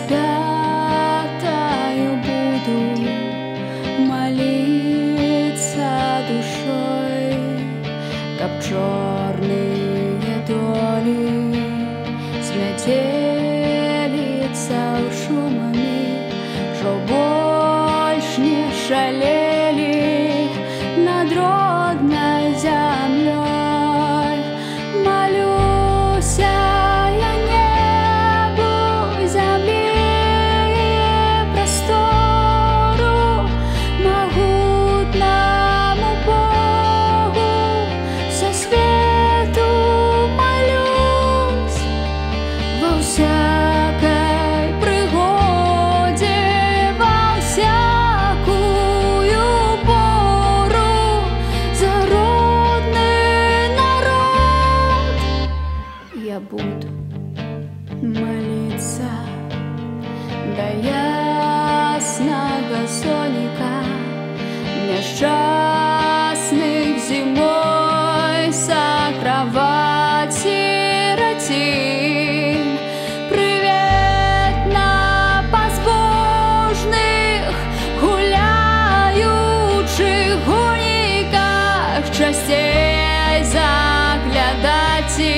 распятою буду молиться душой, как черные доли зметелиться шумами, что больше не шалели над родной землей. Молюся я небу, земли простору, могутному Богу со свету молюсь во всякой пригоде, во всякую пору за родный народ я буду молиться до ясного соника, несчастных зимой со кровати сиротин. Привет на безбожных гуляющих гуниках, частей заглядати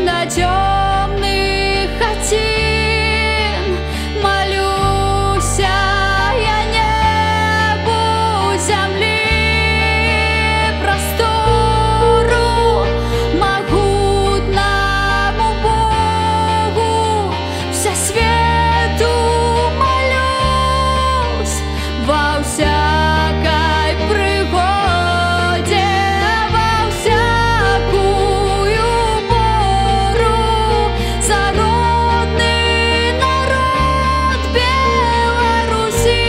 до темных хатин. Молюся я небу, земли простору, могутному Богу всесвету молюсь во всякой пригоде, во всякую пору за родный народ Беларуси,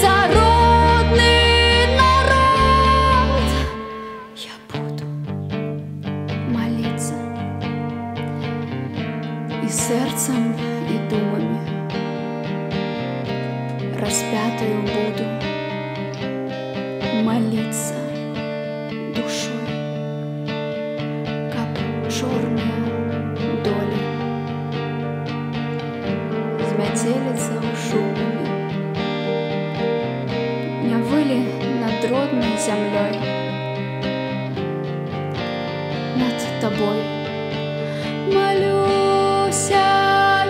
за родный народ я буду молиться и сердцем, и думами распятую буду молиться душой, как черные доли зметелиться шумами, не выли над родной землей, над тобой. Молюся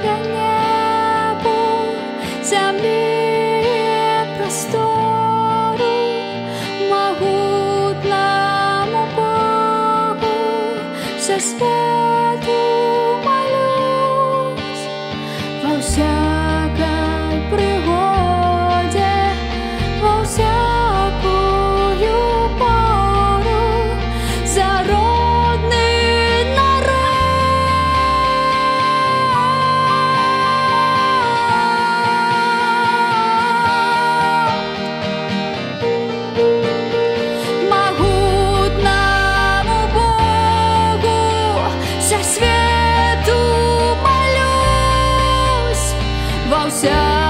я небу, земли простору, могутному Богу всесвету молюсь во всякой пригоде, во всякую пору за родный народ. Могутному Богу всесвету молюсь во всякой